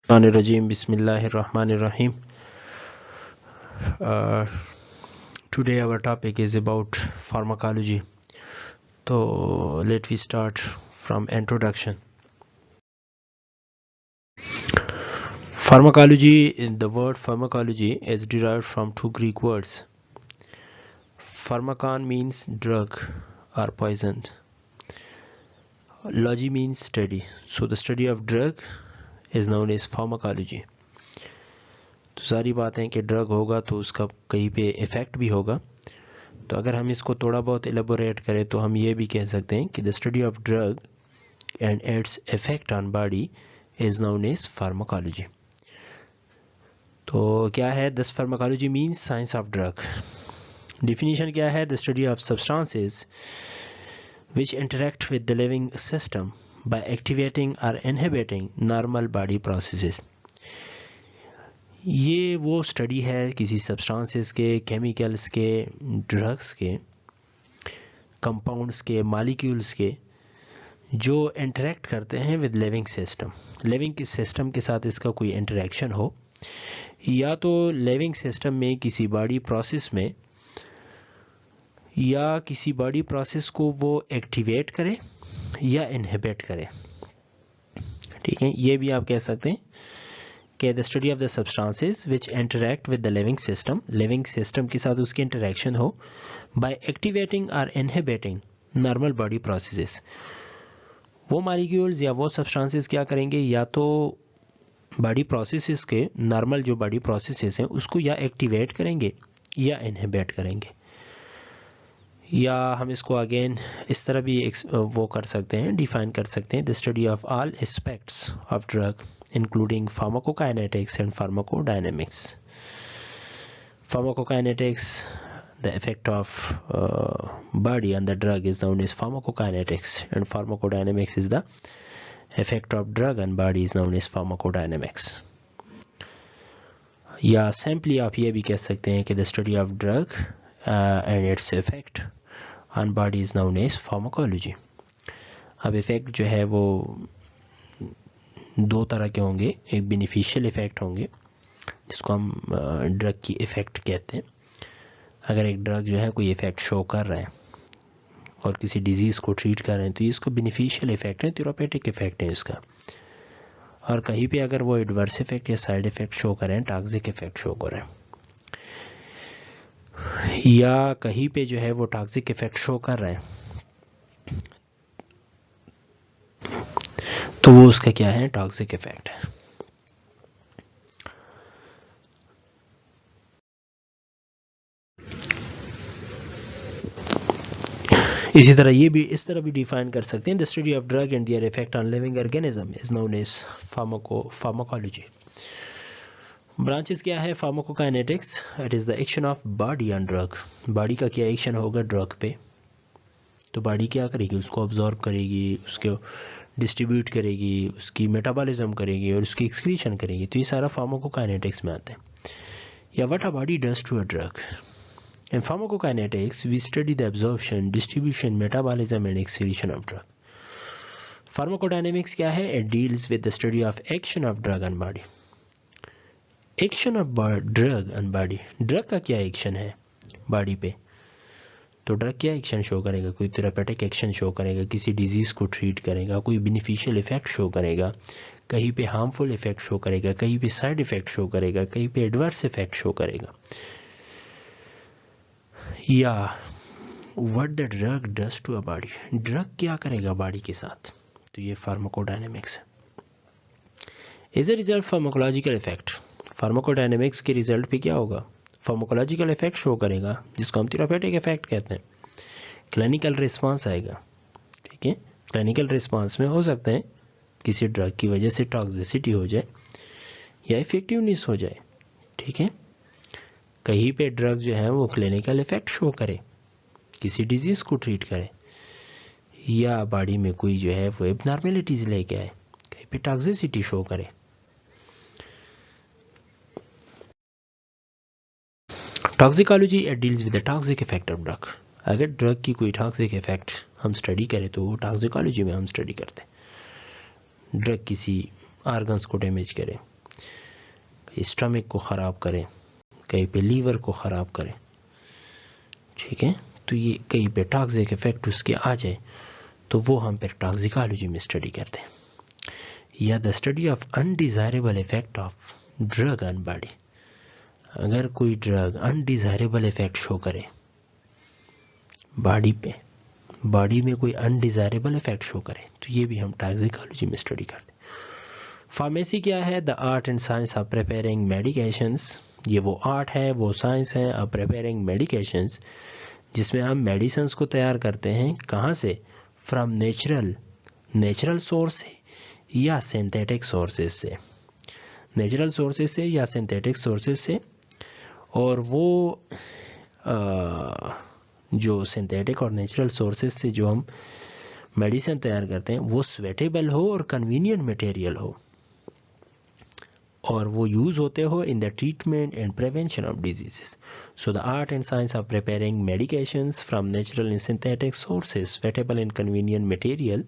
Rajim, Bismillahirrahmanirrahim. Today our topic is about pharmacology. So let we start from introduction. Pharmacology, the word pharmacology is derived from two Greek words. Pharmakon means drug or poison. Logy means study. So the study of drug is known as pharmacology. तो सारी बात है कि drug होगा तो उसका कहीं पे इफ़ेक्ट भी होगा. तो अगर हम इसको थोड़ा बहुत एलेबोरेट करें तो हम ये भी कह सकते हैं कि the study of drug and its effect on body is known as pharmacology. तो क्या है this pharmacology means science of drug. Definition क्या है? The study of substances which interact with the living system by activating or inhibiting normal body processes. ये वो study है किसी substances के, केमिकल्स के, ड्रग्स के, कंपाउंड्स के, मॉलिक्यूल्स के जो इंटरेक्ट करते हैं with living system. Living system के साथ इसका कोई इंटरेक्शन हो, या तो लिविंग सिस्टम में किसी बॉडी प्रोसेस में, या किसी बॉडी प्रोसेस को वो एक्टिवेट करे या इनहिबिट करे. ठीक है, ये भी आप कह सकते हैं कि the study of the substances which interact with the living system के साथ उसकी इंटरेक्शन हो बाय एक्टिवेटिंग और इनहिबिटिंग नॉर्मल बॉडी प्रोसेसेस. वो मॉलिक्यूल्स या वो सब्सटेंसेस क्या करेंगे, या तो बॉडी प्रोसेसेस के नॉर्मल जो बॉडी प्रोसेसेस हैं उसको या एक्टिवेट करेंगे या इनहिबिट करेंगे. या हम इसको अगेन इस तरह भी वो कर सकते हैं, डिफाइन कर सकते हैं, the study of all aspects of drug including pharmacokinetics and pharmacodynamics. Pharmacokinetics, the effect of body on the drug is known as pharmacokinetics, and pharmacodynamics is the effect of drug on body is known as pharmacodynamics. या simply आप ये भी कह सकते हैं कि the study of drug and its effect on body is known as pharmacology. अब effect जो है वो दो तरह के होंगे. एक बेनिफिशियल इफ़ेक्ट होंगे जिसको हम ड्रग की इफ़ेक्ट कहते हैं. अगर एक ड्रग जो है कोई इफ़ेक्ट शो कर रहा है और किसी डिजीज़ को ट्रीट कर रहे हैं तो ये इसको बेनिफिशियल इफ़ेक्ट है, थेरापेटिक इफ़ेक्ट है इसका. और कहीं पे अगर वो एडवर्स इफ़ेक्ट या साइड इफ़ेक्ट शो कर रहे हैं, टॉक्सिक इफ़ेक्ट शो कर रहे हैं, या कहीं पे जो है वो टॉक्सिक इफ़ेक्ट शो कर रहे हैं, तो वो उसका क्या है? टॉक्सिक इफ़ेक्ट है. इसी तरह ये भी इस तरह भी डिफाइन कर सकते हैं, the study of drug and their effect on living organism is known as pharmacology. Branches क्या है? Pharmacokinetics, it is the action of body on drug. Body का क्या एक्शन होगा ड्रग पे, तो बॉडी क्या करेगी? उसको ऑब्जॉर्व करेगी, उसको डिस्ट्रीब्यूट करेगी, उसकी मेटाबॉलिज्म करेगी और उसकी एक्सक्रीशन करेगी. तो ये सारा फार्माकोकाइनेटिक्स में आता है. या what a body does to a drug. In pharmacokinetics, we study the absorption, distribution, metabolism and excretion of drug. Pharmacodynamics क्या है? It deals with the study of action of drug on body. Action of drug on body. Drug का क्या action है body पे? तो drug क्या action show करेगा? कोई थेरापेटिक एक्शन शो करेगा, किसी डिजीज़ को ट्रीट करेगा, कोई बेनिफिशियल इफेक्ट शो करेगा, कहीं पे हार्मफुल इफेक्ट शो करेगा, कहीं पे साइड इफेक्ट शो करेगा, कहीं पे एडवर्स इफेक्ट शो करेगा. या what the drug does to a body. Drug क्या करेगा बॉडी के साथ, तो ये फार्माकोडायनेमिक्स है. As a result pharmacological effect. Pharmacodynamics के रिजल्ट पे क्या होगा? फार्माकोलॉजिकल इफेक्ट शो करेगा जिसको हम थेरापेटिक इफेक्ट कहते हैं. क्लिनिकल रिस्पांस आएगा. ठीक है, क्लिनिकल रिस्पांस में हो सकता है किसी ड्रग की वजह से टॉक्सिसिटी हो जाए या इफेक्टिवनेस हो जाए. ठीक है, कहीं पे ड्रग जो है वो क्लिनिकल इफेक्ट शो करे, किसी डिजीज़ को ट्रीट करे, या बॉडी में कोई जो है वो एबनॉर्मेलिटीज लेके आए, कहीं पे टॉक्सिसिटी शो करे. Toxicology it deals with the toxic effect of drug. अगर ड्रग की कोई टॉक्सिक इफेक्ट हम स्टडी करें तो वो टॉक्सिकोलॉजी में हम स्टडी करते हैं. ड्रग किसी ऑर्गन्स को डैमेज करे, स्टमक को ख़राब करे, कहीं पे लीवर को ख़राब करे, ठीक है, तो ये कहीं पे टॉक्सिक इफेक्ट उसके आ जाए तो वो हम फिर टॉक्सिकोलॉजी में स्टडी करते हैं। या the study of undesirable effect of drug on body, अगर कोई ड्रग अनडिज़ायरेबल इफेक्ट शो करे बॉडी पे, बॉडी में कोई अनडिज़ायरेबल इफेक्ट शो करे, तो ये भी हम टॉक्सिकोलॉजी में स्टडी करते हैं। फार्मेसी क्या है? The art and science of preparing medications, ये वो आर्ट है, वो साइंस है ऑफ प्रिपेयरिंग मेडिकेशंस, जिसमें हम मेडिसिन्स को तैयार करते हैं। कहाँ से? फ्रॉम नेचुरल सोर्स से या सिंथेटिक सोर्सेज से, नेचुरल सोर्सेज से या सिंथेटिक सोर्सेज से। और वो जो सिंथेटिक और नेचुरल सोर्सेज से जो हम मेडिसिन तैयार करते हैं वो स्वेटेबल हो और कन्वीनियंट मटेरियल हो, और वो यूज़ होते हो in the treatment and prevention of diseases. So the art and science of preparing medications from natural and synthetic sources, suitable and convenient material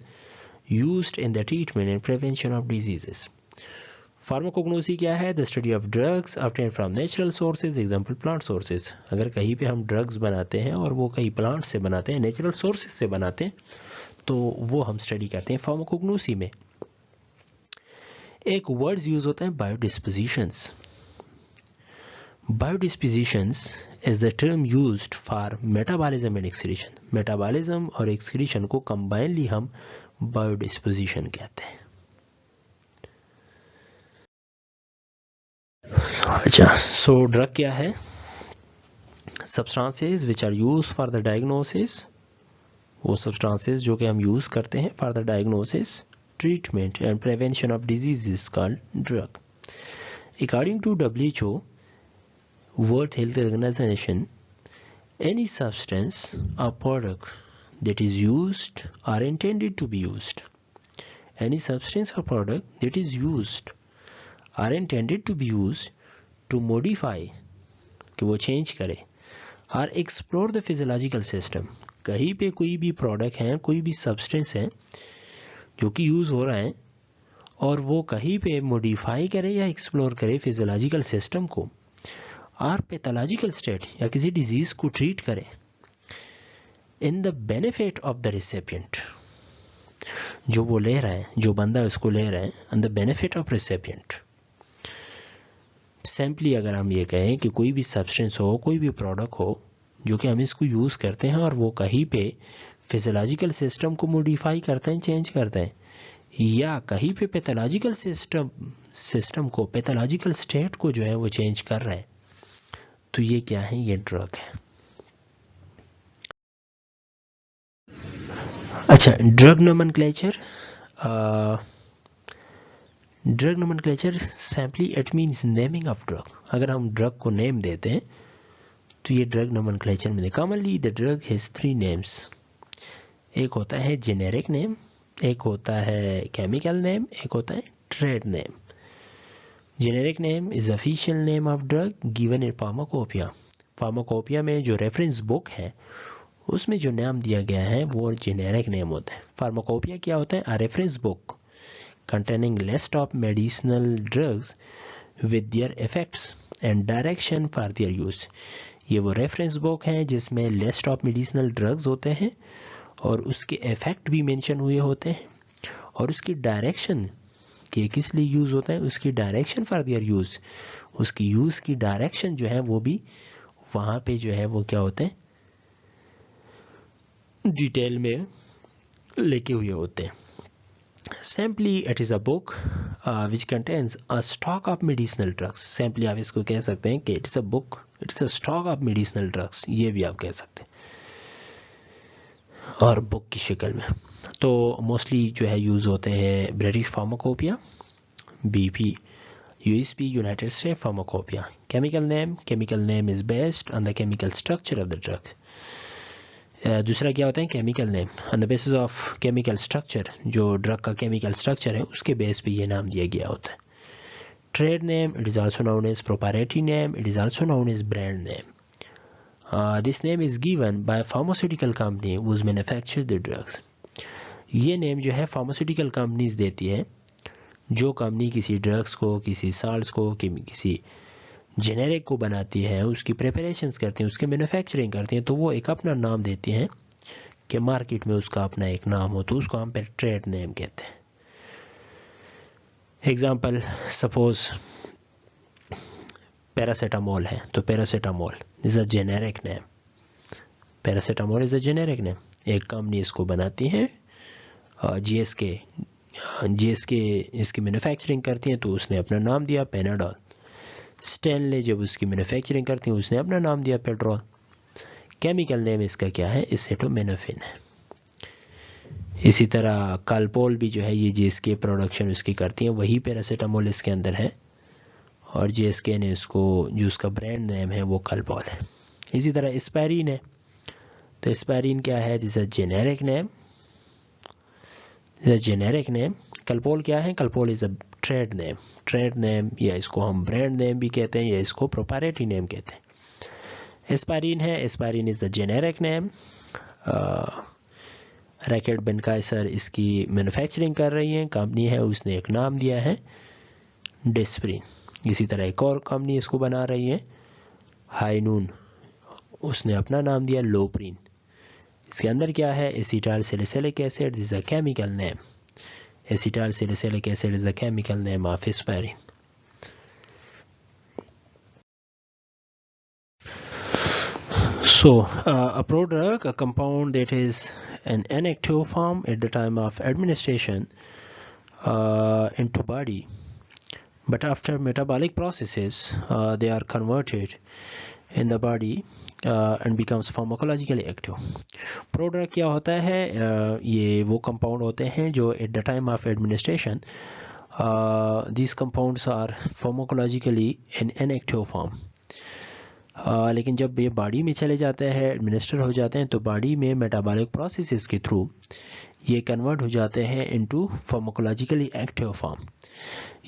used in the treatment and prevention of diseases. Pharmacognosy क्या है? The study of drugs obtained from natural sources, example plant sources. अगर कहीं पे हम drugs बनाते हैं और वो कहीं प्लांट से बनाते हैं, नेचुरल सोर्सेज से बनाते हैं, तो वो हम स्टडी करते हैं फार्माकोग्नोसी में। एक वर्ड्स यूज होता है biodispositions. Biodispositions is the term used for metabolism and excretion. Metabolism और एक्सक्रीशन को कंबाइनली हम बायोडिस्पोजिशन कहते हैं। अच्छा, सो ड्रग क्या है? Substances which are used for the diagnosis, वो सब्सटेंसेस जो कि हम यूज करते हैं for the diagnosis, treatment and prevention of diseases called drug. According to WHO, World Health Organization, any substance or product that is used or intended to be used, any substance or product that is used or intended to be used to modify, कि वो change करे, or explore the physiological system, कहीं पे कोई भी product है, कोई भी substance है जो कि यूज़ हो रहा है और वो कहीं पे मॉडिफाई करे या एक्सप्लोर करे फिजियोलॉजिकल सिस्टम को, और पैथोलॉजिकल स्टेट या किसी डिजीज़ को ट्रीट करे in the benefit of the recipient, जो वो ले रहा है, जो बंदा उसको ले रहा है, in the benefit of recipient. Simply अगर हम ये कहें कि कोई भी सब्सटेंस हो, कोई भी प्रोडक्ट हो जो कि हम इसको यूज़ करते हैं और वो कहीं पे फिजियोलॉजिकल सिस्टम को मॉडिफाई करते हैं, चेंज करते हैं, या कहीं पे पैथोलॉजिकल सिस्टम को, पैथोलॉजिकल स्टेट को जो है वो चेंज कर रहा है, तो ये क्या है? ये ड्रग है। अच्छा, drug nomenclature. Drug nomenclature simply it means naming of drug. अगर हम ड्रग को नेम देते हैं तो ये ड्रग नोमेनक्लेचर में। Commonly the drug has 3 names. एक होता है जेनेरिक नेम, एक होता है केमिकल नेम, एक होता है trade name. Generic name is official name of drug given in pharmacopoeia. Pharmacopoeia में जो रेफरेंस बुक है उसमें जो नाम दिया गया है वो जेनेरिक नेम होता है। फार्माकोपिया क्या होता है? A reference book containing list of medicinal drugs with their effects and direction for their use. ये वो रेफरेंस बुक है जिसमें लिस्ट ऑफ मेडिसिनल ड्रग्स होते हैं और उसके इफेक्ट भी मेंशन हुए होते हैं, और उसकी डायरेक्शन कि किस लिए यूज़ होता है, उसकी डायरेक्शन फॉर देयर यूज़, उसकी यूज़ की डायरेक्शन जो है वो भी वहाँ पे जो है वो क्या होते हैं, डिटेल में लिखे हुए होते हैं। Simply it is a book which contains a stock of medicinal drugs. Simply आप इसको कह सकते हैं कि it's a book, it's a stock of medicinal drugs, ये भी आप कह सकते हैं, और बुक की शक्ल में। तो मोस्टली जो है यूज़ होते हैं British pharmacopoeia, BP, USP, United state pharmacopoeia. Chemical name is based on the chemical structure of the drug. दूसरा क्या होता है? Chemical name on the basis of chemical structure, जो ड्रग का केमिकल स्ट्रक्चर है उसके बेस पे ये नाम दिया गया होता है। Trade name, it is also known as proprietary name, it is also known as brand name. This name is given by a pharmaceutical company who's manufactured the drugs. ये नेम जो है फार्मास्यूटिकल कंपनीज देती है जो company किसी drugs को, किसी salts को, किसी जेनेरिक को बनाती है, उसकी प्रिपरेशंस करती हैं, उसकी मैन्युफैक्चरिंग करती हैं, तो वो एक अपना नाम देती हैं कि मार्केट में उसका अपना एक नाम हो, तो उसको हम ट्रेड नेम कहते हैं। एग्जांपल, सपोज पैरासीटामोल है, तो paracetamol is a generic name. Paracetamol is a generic name. एक कंपनी इसको बनाती है, जीएसके इसकी मैन्युफैक्चरिंग करती है, तो उसने अपना नाम दिया पैनाडोल। स्टैनले जब उसकी मैन्युफैक्चरिंग करती है, उसने अपना नाम दिया पेट्रोल। केमिकल नेम इसका क्या है? एसिटामिनोफेन है। इसी तरह कालपोल भी जो है, ये जीएसके प्रोडक्शन उसकी करती है, वही पैरासीटामोल इसके अंदर है, और जीएसके ने इसको, जो उसका ब्रांड नेम है वो कालपोल है। इसी तरह एस्पाइरिन है, तो एस्पाइरिन क्या है? This is a generic name. Generic name. Calpol क्या है? Calpol is a trade name. Trade name, या इसको हम ब्रांड नेम भी कहते हैं, या इसको प्रोप्राइटरी नेम कहते हैं। एस्पाइरिन है, aspirin is the generic name. Reckitt Benckiser इसकी मैन्युफैक्चरिंग कर रही है, कंपनी है, उसने एक नाम दिया है डिस्प्रिन। इसी तरह एक और कंपनी इसको बना रही है, हाइनून, उसने अपना नाम दिया लोप्रिन। इसके अंदर क्या है? Acetyl salicylic acid is a chemical name. Acetyl salicylic acid is a chemical name of aspirin. So, a prodrug, a compound that is an inactive form at the time of administration into body, but after metabolic processes, they are converted in the body and becomes pharmacologically active. Prodrug क्या होता है? ये वो compound होते हैं जो at the time of administration, these compounds are pharmacologically in inactive form. लेकिन जब ये बॉडी में चले जाते हैं, एडमिनिस्टर हो जाते हैं, तो बॉडी में मेटाबॉलिक प्रोसेसेस के थ्रू ये कन्वर्ट हो जाते हैं इनटू फार्माकोलॉजिकली एक्टिव फॉर्म।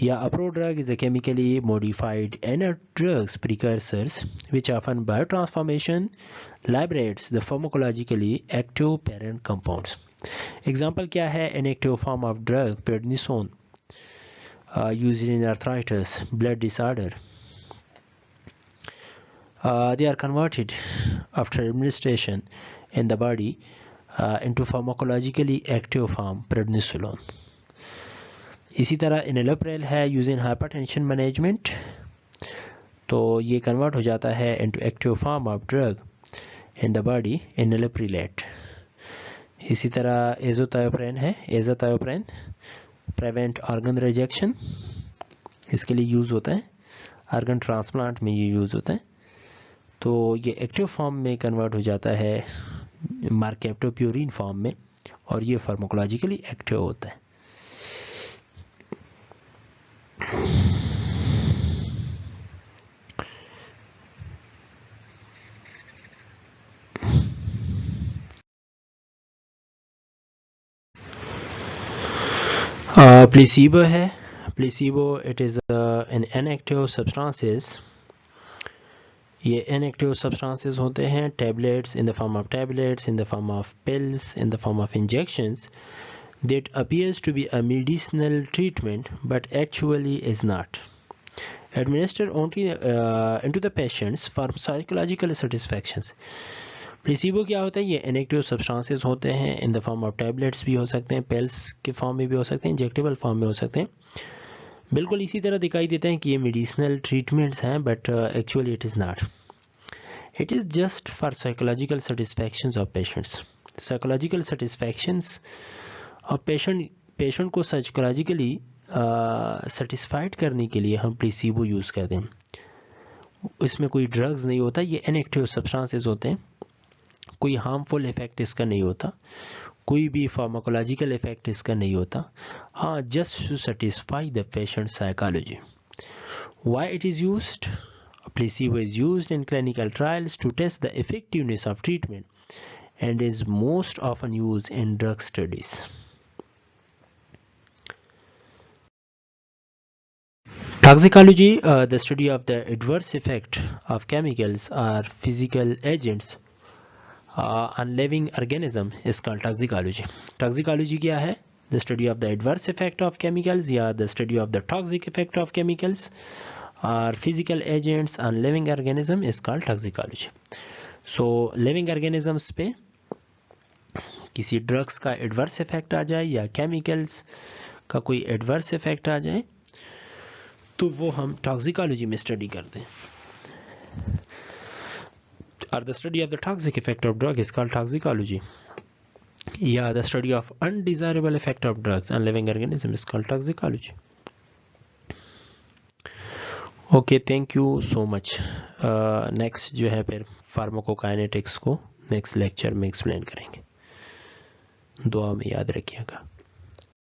या a prodrug is a chemically modified inert drugs precursors which often biotransformation liberates the pharmacologically active parent compounds. Example क्या है? Inactive form of drug prednisone used in arthritis, blood disorder. They are converted after administration in the body into pharmacologically active form prednisolone. इसी तरह enalapril है use in hypertension management, तो ये convert हो जाता है into active form of drug in the body enalaprillate. इसी तरह एजोथायोप्रेन है, एजोथायोप्रेन प्रिवेंट ऑर्गन रिजेक्शन, इसके लिए यूज़ होता है, ऑर्गन ट्रांसप्लांट में ये यूज़ होता है, तो ये एक्टिव फॉर्म में कन्वर्ट हो जाता है मार्केप्टोप्यूरिन फॉर्म में, और ये फार्माकोलॉजिकली एक्टिव होता है। प्लेसिबो है, placebo it is an inactive substances. ये इनएक्टिव सब्सटेंसेस होते हैं, tablets, in the form of tablets, in the form of pills, in the form of injections that appears to be a medicinal treatment but actually is not. Administered only into the patients for psychological satisfactions. Placebo क्या होता है? ये inactive substances होते हैं, in the form of tablets भी हो सकते हैं, पिल्स के फॉर्म में भी हो सकते हैं, इंजेक्टेबल फॉर्म में हो सकते हैं। बिल्कुल इसी तरह दिखाई देते हैं कि ये मेडिसिनल ट्रीटमेंट्स हैं, but actually it is not. It is just for psychological satisfactions of patients. Psychological satisfactions और पेशेंट को साइकोलॉजिकली सेटिस्फाइड करने के लिए हम प्लेसिबो यूज़ करते हैं। इसमें कोई ड्रग्स नहीं होता, ये इनएक्टिव सब्सटेंसेस होते हैं, कोई हार्मफुल इफेक्ट इसका नहीं होता, कोई भी फार्माकोलॉजिकल इफेक्ट इसका नहीं होता। हाँ, just to satisfy the patient psychology. Why it is used? Placebo is used in clinical trials to test the effectiveness of treatment and is most often used in drug studies. Toxicology, the study of the adverse effect of chemicals or physical agents on living organism is called toxicology. Toxicology क्या है? The study of the adverse effect of chemicals या the study of the toxic effect of chemicals और physical agents on living organism is called toxicology. So living organisms पे किसी drugs का adverse effect आ जाए या chemicals का कोई adverse effect आ जाए तो वो हम टॉक्सिकोलॉजी में स्टडी करते हैं। और the study of the toxic effect of drug is called toxicology या the study of undesirable effect of drugs on living organism is called toxicology. Okay, thank you so much. Next जो है फिर pharmacokinetics को next lecture में explain करेंगे। दुआ में याद रखिएगा।